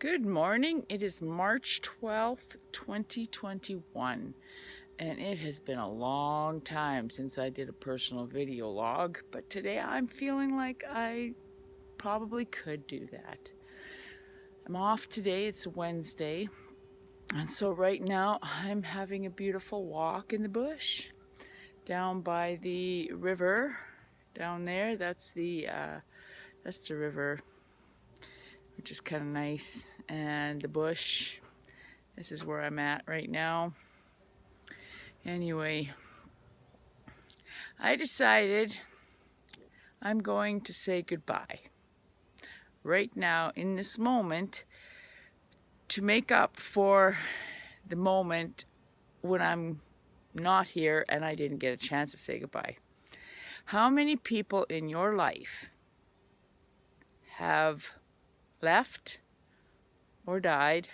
Good morning. It is March 12th, 2021, and it has been a long time since I did a personal video log, but today I'm feeling like I probably could do that. I'm off today. It's Wednesday, and so right now I'm having a beautiful walk in the bush down by the river down there. That's the river, which is kind of nice, and the bush. This is where I'm at right now. Anyway, I decided I'm going to say goodbye right now in this moment to make up for the moment when I'm not here and I didn't get a chance to say goodbye. How many people in your life have left or died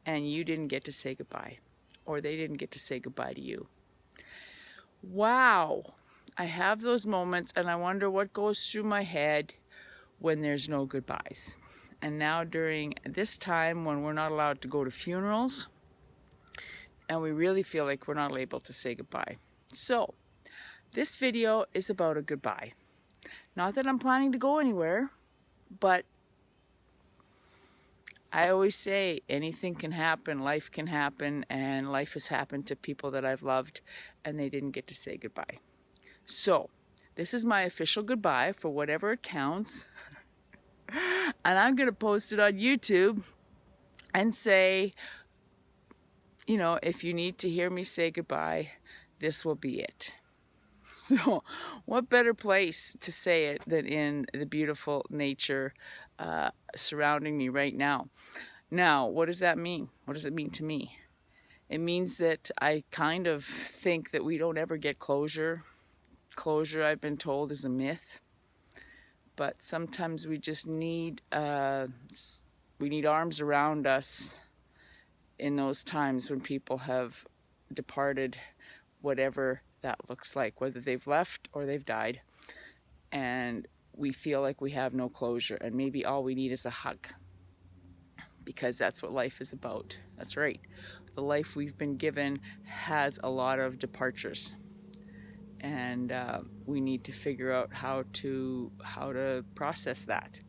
and you didn't get to say goodbye, or they didn't get to say goodbye to you? Wow, I have those moments and I wonder what goes through my head when there's no goodbyes. And now during this time when we're not allowed to go to funerals and we really feel like we're not able to say goodbye. So this video is about a goodbye. Not that I'm planning to go anywhere, but I always say anything can happen, life can happen, and life has happened to people that I've loved and they didn't get to say goodbye. So this is my official goodbye for whatever it counts. And I'm going to post it on YouTube and say, you know, if you need to hear me say goodbye, this will be it. So what better place to say it than in the beautiful nature surrounding me right now. Now, what does that mean? What does it mean to me? It means that I kind of think that we don't ever get closure. Closure, I've been told, is a myth. But sometimes we just need arms around us in those times when people have departed, whatever that looks like, whether they've left or they've died, and we feel like we have no closure, and maybe all we need is a hug, because that's what life is about. That's right. The life we've been given has a lot of departures, and we need to figure out how to process that.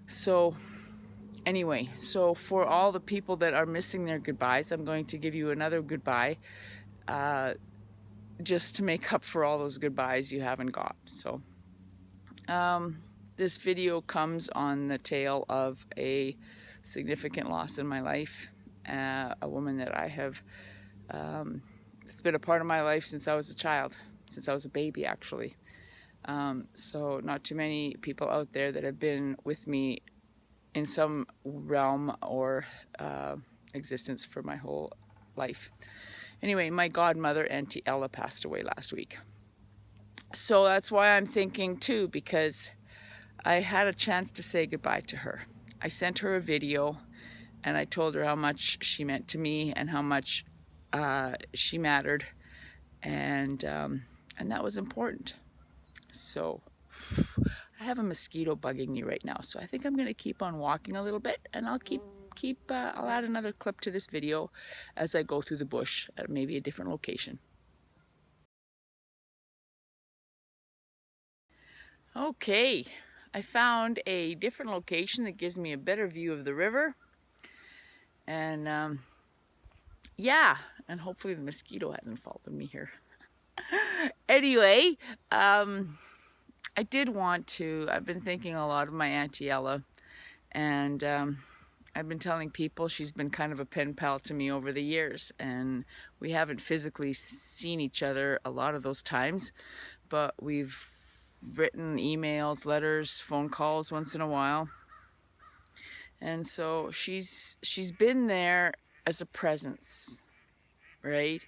So anyway, so for all the people that are missing their goodbyes, I'm going to give you another goodbye, just to make up for all those goodbyes you haven't got. So this video comes on the tail of a significant loss in my life, a woman that I have, it's been a part of my life since I was a child, since I was a baby actually. So not too many people out there that have been with me in some realm or existence for my whole life. Anyway, my godmother, Auntie Ella, passed away last week. So that's why I'm thinking too, because I had a chance to say goodbye to her. I sent her a video and I told her how much she meant to me and how much she mattered, and that was important. So I have a mosquito bugging me right now, so I think I'm going to keep on walking a little bit, and I'll I'll add another clip to this video as I go through the bush at maybe a different location. Okay, I found a different location that gives me a better view of the river, and yeah, and hopefully the mosquito hasn't followed me here. Anyway, I did want to, I've been thinking a lot of my Auntie Ella, and I've been telling people she's been kind of a pen pal to me over the years, and we haven't physically seen each other a lot of those times, but we've written emails, letters, phone calls once in a while. And so she's been there as a presence, right?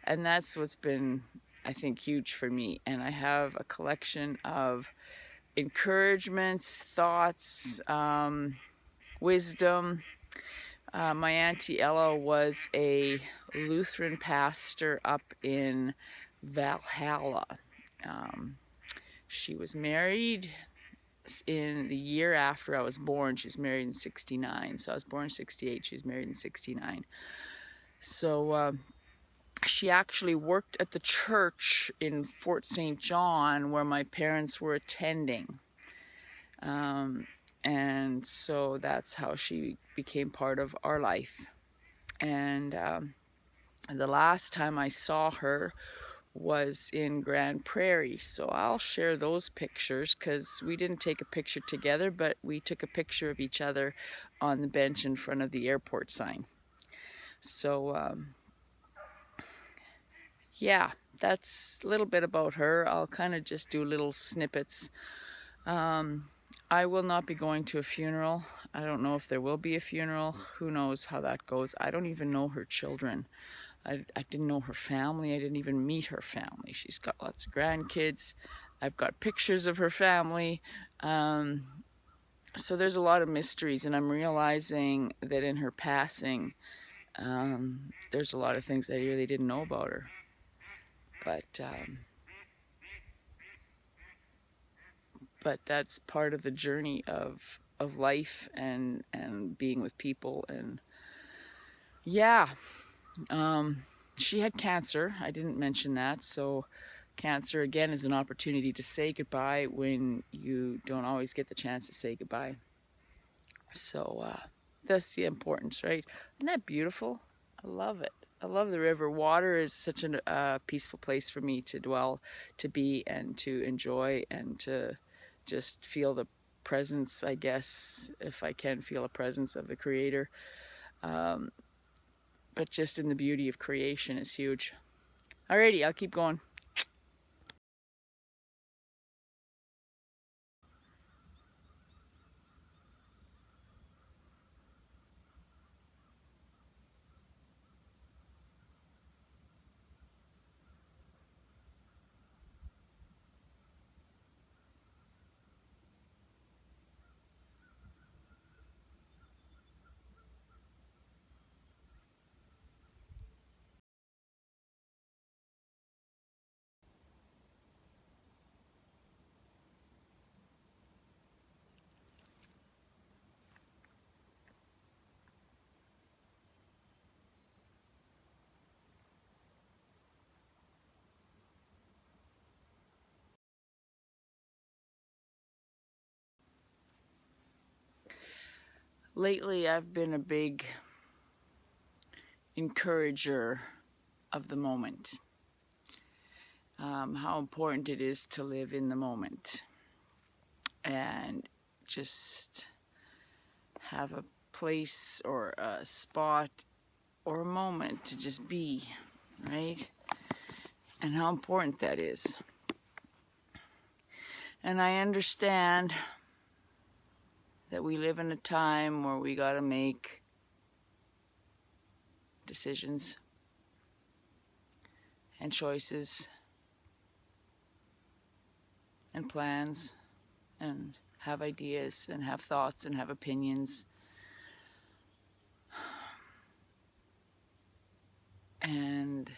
And that's what's been, I think, huge for me. And I have a collection of encouragements, thoughts, wisdom. My Auntie Ella was a Lutheran pastor up in Valhalla. She was married in the year after I was born. She was married in 69. So I was born in 68. She was married in 69. So she actually worked at the church in Fort St. John where my parents were attending. And so that's how she became part of our life. And the last time I saw her was in Grand Prairie. So I'll share those pictures because we didn't take a picture together, but we took a picture of each other on the bench in front of the airport sign. So yeah, that's a little bit about her. I'll kind of just do little snippets. I will not be going to a funeral. I don't know if there will be a funeral. Who knows how that goes. I don't even know her children. I didn't know her family. I didn't even meet her family. She's got lots of grandkids. I've got pictures of her family. So there's a lot of mysteries, and I'm realizing that in her passing, there's a lot of things I really didn't know about her. But that's part of the journey of life and being with people. And yeah, she had cancer. I didn't mention that. So cancer, again, is an opportunity to say goodbye when you don't always get the chance to say goodbye. So that's the importance, right? Isn't that beautiful? I love it. I love the river. Water is such a peaceful place for me to dwell, to be, and to enjoy, and to just feel the presence, I guess, if I can feel a presence of the Creator. But just in the beauty of creation is huge. Alrighty, I'll keep going. Lately, I've been a big encourager of the moment. How important it is to live in the moment and just have a place or a spot or a moment to just be, right? And how important that is. And I understand that we live in a time where we gotta make decisions and choices and plans and have ideas and have thoughts and have opinions. And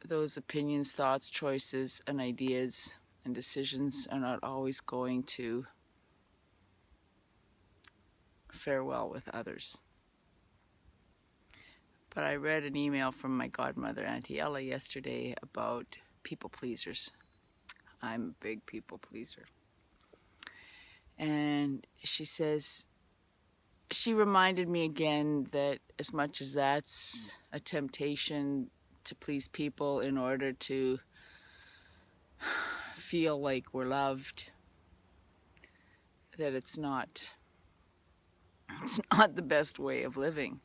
those opinions, thoughts, choices, and ideas and decisions are not always going to fare well with others. But I read an email from my godmother, Auntie Ella, yesterday about people pleasers. I'm a big people pleaser. And she says, she reminded me again that as much as that's a temptation to please people in order to feel like we're loved, that it's not the best way of living.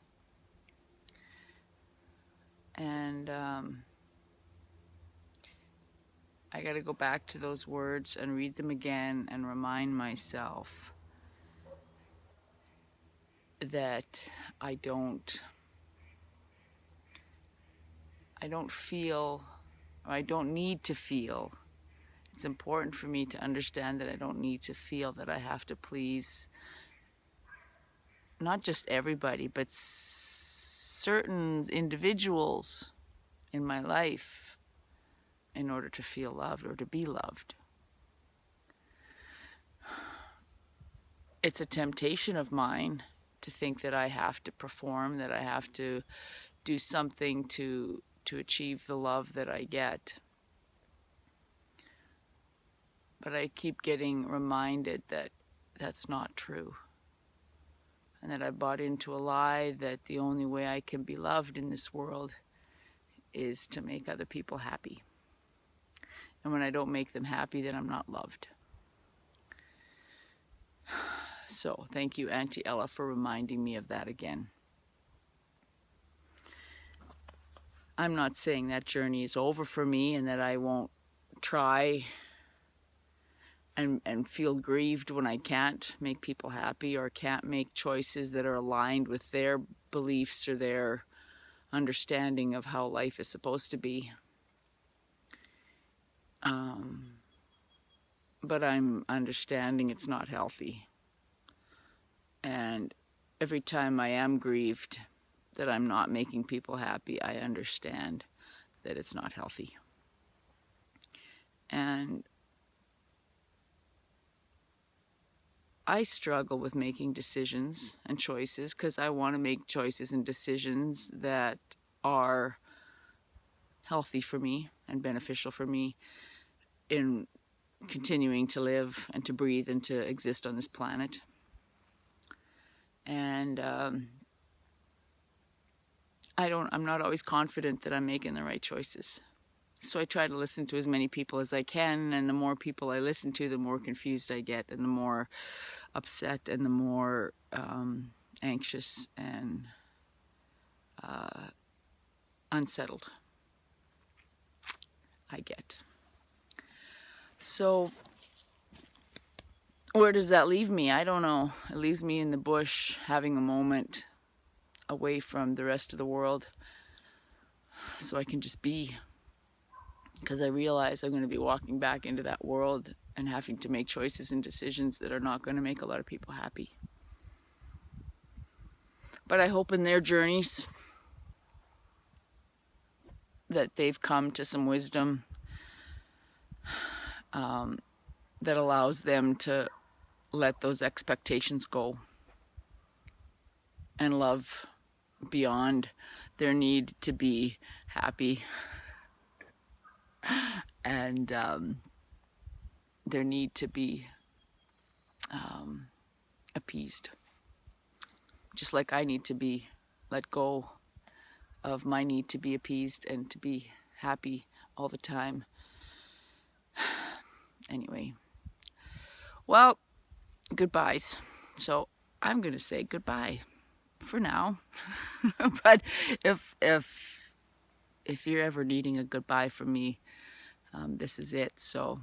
And I got to go back to those words and read them again and remind myself that I don't feel, or I don't need to feel. It's important for me to understand that I don't need to feel that I have to please not just everybody, but certain individuals in my life in order to feel loved or to be loved. it's a temptation of mine to think that I have to perform, that I have to do something to achieve the love that I get. But I keep getting reminded that that's not true. And that I bought into a lie that the only way I can be loved in this world is to make other people happy. And when I don't make them happy, then I'm not loved. So thank you, Auntie Ella, for reminding me of that again. I'm not saying that journey is over for me and that I won't try and feel grieved when I can't make people happy or can't make choices that are aligned with their beliefs or their understanding of how life is supposed to be. But I'm understanding it's not healthy. And every time I am grieved that I'm not making people happy, I understand that it's not healthy. And I struggle with making decisions and choices because I want to make choices and decisions that are healthy for me and beneficial for me in continuing to live and to breathe and to exist on this planet. And I'm not always confident that I'm making the right choices. So I try to listen to as many people as I can, and the more people I listen to, the more confused I get, and the more upset, and the more anxious and unsettled I get. So where does that leave me? I don't know. It leaves me in the bush, having a moment away from the rest of the world so I can just be. Because I realize I'm going to be walking back into that world and having to make choices and decisions that are not going to make a lot of people happy. But I hope in their journeys that they've come to some wisdom that allows them to let those expectations go and love beyond their need to be happy and their need to be appeased. Just like I need to be let go of my need to be appeased and to be happy all the time. Anyway, well, goodbyes. So I'm going to say goodbye for now. But if you're ever needing a goodbye from me, this is it. So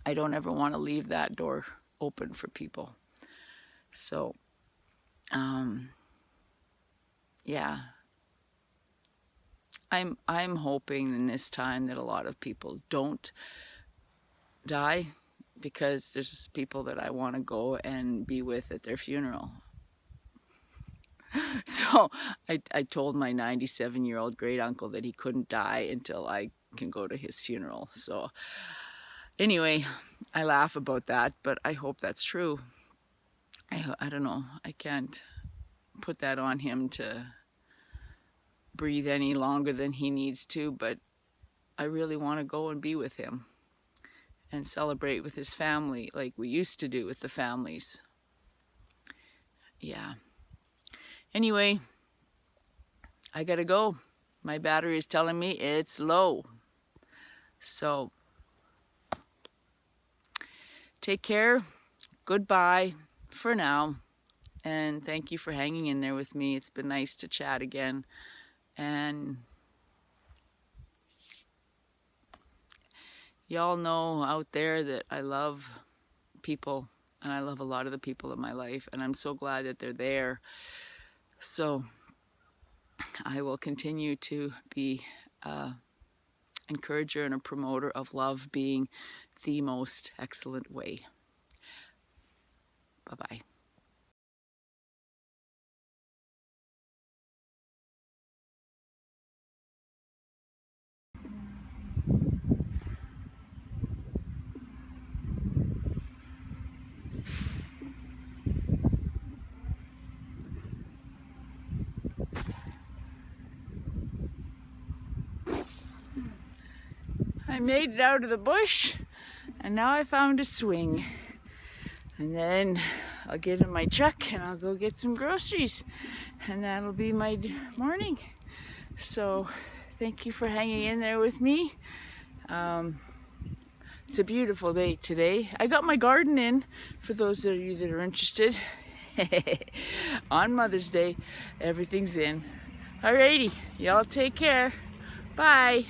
I don't ever want to leave that door open for people. So, yeah, I'm hoping in this time that a lot of people don't die, because there's people that I want to go and be with at their funeral. So I told my 97-year-old great uncle that he couldn't die until I can go to his funeral. So anyway, I laugh about that, but I hope that's true. I don't know. I can't put that on him to breathe any longer than he needs to, but I really want to go and be with him and celebrate with his family like we used to do with the families. Yeah. Anyway, I gotta go. My battery is telling me it's low. So, take care. Goodbye for now. And thank you for hanging in there with me. It's been nice to chat again. And y'all know out there that I love people, and I love a lot of the people in my life, and I'm so glad that they're there. So I will continue to be an encourager and a promoter of love being the most excellent way. Bye-bye. made it out of the bush, and now I found a swing. And then I'll get in my truck and I'll go get some groceries, and that'll be my morning. So thank you for hanging in there with me. It's a beautiful day today. I got my garden in, for those of you that are interested. On Mother's Day, everything's in. Alrighty, y'all take care. Bye.